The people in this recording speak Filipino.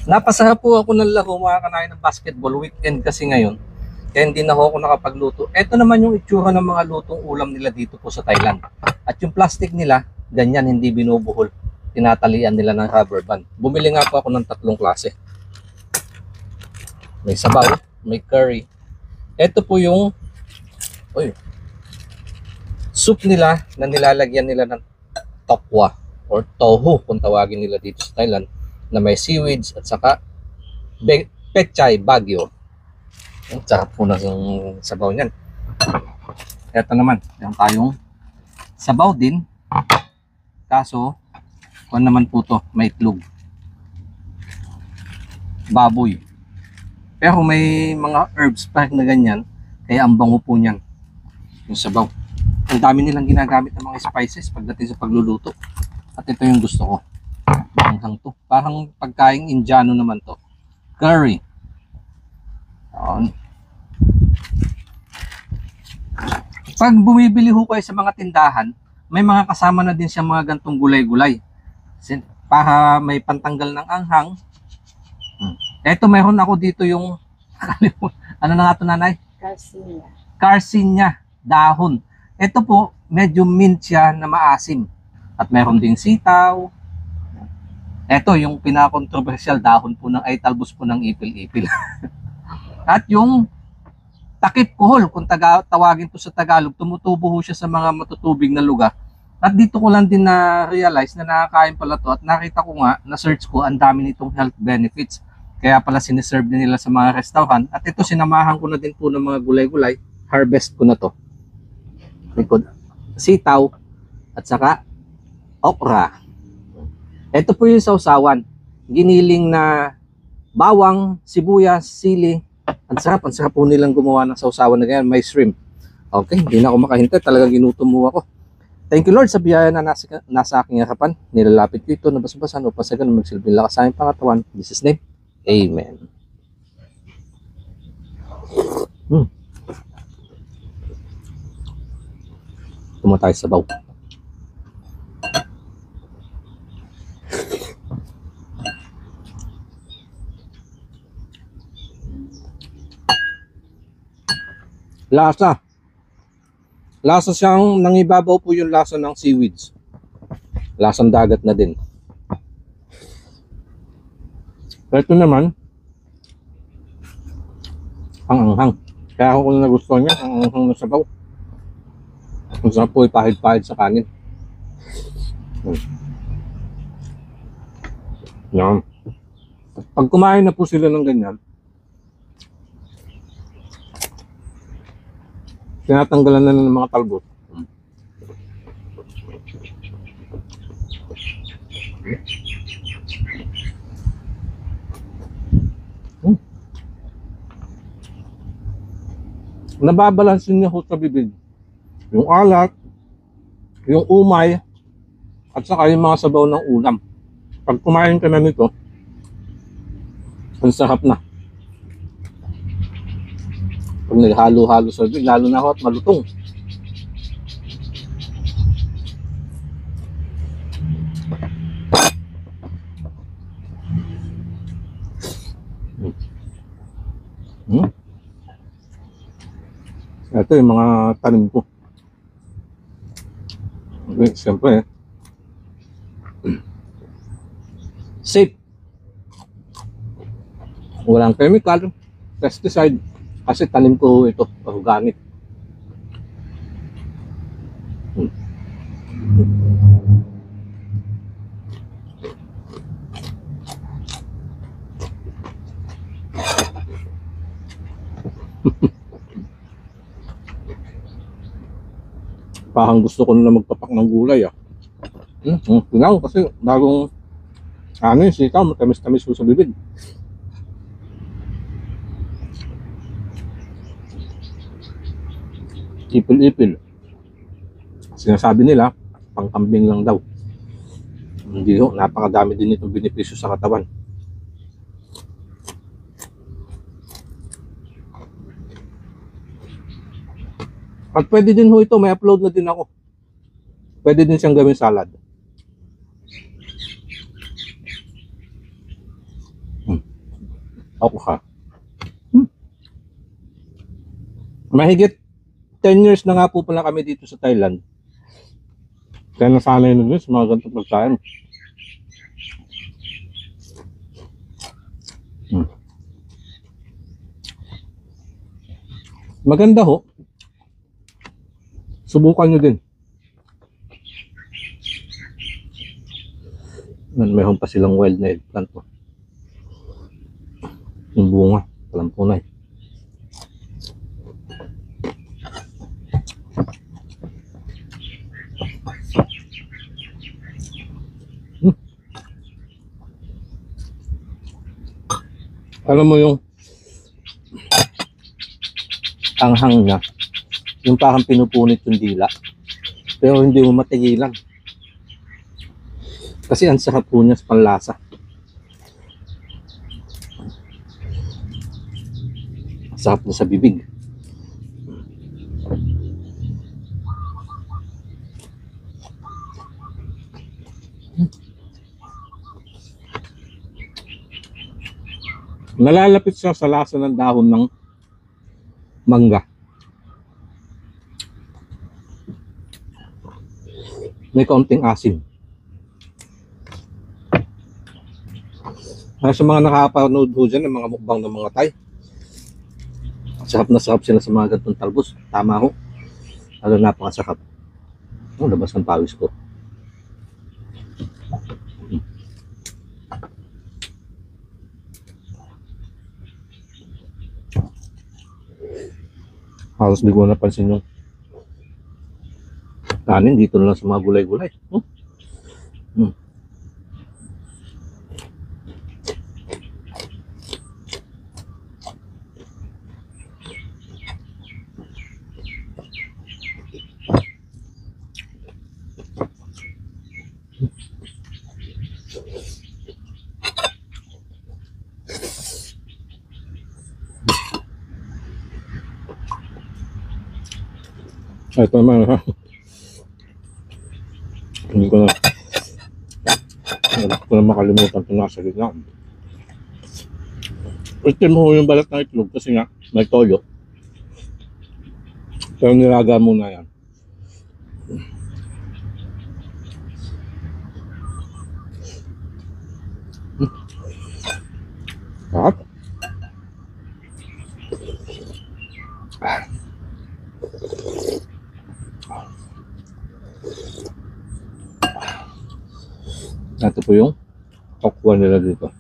Napasarap po ako ng laro mga kanain ng basketball weekend kasi ngayon. Kaya hindi na ako nakapagluto. Ito naman yung itsura ng mga lutong ulam nila dito po sa Thailand. At yung plastic nila, ganyan hindi binubuhol. Tinatalian nila ng rubber band. Bumili nga po ako ng 3 klase. May sabaw, may curry. Ito po yung soup nila na nilalagyan nila ng tokwa or tohu kung tawagin nila dito sa Thailand, na may seaweeds at saka pechay bagyo. Ang sarap po na yung sabaw niyan. Ito naman, yung tayong sabaw din. Kaso, kung naman po to, may itlog. Baboy. Pero may mga herbs pa na ganyan, kaya ang bango po niyan. Yung sabaw. Ang dami nilang ginagamit ng mga spices pagdating sa pagluluto. At ito yung gusto ko. Hanghang to. Parang pagkaing Indiano naman to. Curry. Pag bumibili ho kayo sa mga tindahan, may mga kasama na din siya mga gantong gulay-gulay. Para may pantanggal ng anghang. Eto, meron ako dito yung ano na nga ito, nanay? Carcinia. Carcinia, dahon. Ito po, medyo mint siya na maasim. At meron ding sitaw. Ito, yung pinaka-controversial dahon po ay talbos po ng ipil-ipil. At yung takip kuhol, kung tawagin po sa Tagalog, tumutubo ho siya sa mga matutubig na lugar. At dito ko lang din na-realize na nakakain pala to, at nakita ko nga, na-search ko, ang dami nitong health benefits. Kaya pala siniserve din nila sa mga restaurant. At ito, sinamahan ko na din po ng mga gulay-gulay. Harvest ko na to. Likod, sitaw, at saka okra. Ito po yung sausawan. Giniling na bawang, sibuyas, sili. Ang sarap po nilang gumawa ng sausawan na ganyan. May shrimp. Okay, hindi na ako makahintay. Talagang ginutom mo ako. Thank you Lord sa biyaya na nasa aking harapan. Nilalapit ko ito, nabas-basan upang sa ganun magsilbing lakas sa aming pangatawan. In Jesus' name, Amen. Tumatay sa sabaw. Lasa. Lasa siyang nangibabaw po yung lasa ng seaweeds. Lasang dagat na din. Ito naman, ang anghang. Kaya ako kung nagustuhan niya, ang anghang na sabaw. Ang sarap po ipahid-pahid sa kanin. Yan. Pag kumain na po sila ng ganyan, tinatanggalan na ng mga talbot. Nababalansin niya ho sa bibig. Yung alat, yung umay, at saka yung mga sabaw ng ulam. Pag kumain ka na nito, ang sarap na. Pag naghalo-halo sa bibig, lalo na ho at malutong. Ito yung mga tanim ko. Okay, siyempre safe. Walang chemical, pesticide. Kasi tanim ko ito, organic. Parang gusto ko na magpapak ng gulay ah. Tingnan kasi bagong ano yung sitaw, matamis-tamis ko sa bibig. Ipil-ipil. Sinasabi nila, pangkambing lang daw. Hindi ho, napakadami din itong benepisyo sa katawan. At pwede din ho ito, may upload na din ako. Pwede din siyang gawing salad. Ako ha. Mahigit 10 years na nga po pala kami dito sa Thailand. Kaya nasanay na din sa mga ganitong pagkain. Maganda ho. Subukan nyo din. Mayroon pa silang wild na eggplant po. Yung bunga, palampunay. Alam mo yung anghang niya, yung parang pinupunit yung dila, pero hindi mo matigilan kasi ang sarap po niya sa panlasa. Sarap na sa bibig. Nalalapit siya sa lasa ng dahon ng mangga. May kaunting asim. Sa mga nakapanood ho dyan ng mga mukbang ng mga Thai, sarap na sarap sila sa mga ganitong talbos. Tama ho. Napakasarap. Labas ng pawis ko. Halos di ko napansin yung kanin dito na lang sa mga gulay-gulay. Ito naman ha. Hindi ko na makalimutan ito nasa gitna. Itim ho yung balat ng itlog kasi nga may toyo. Pero nilaga muna yan. Sarap. Ito po yung okwa nila dito.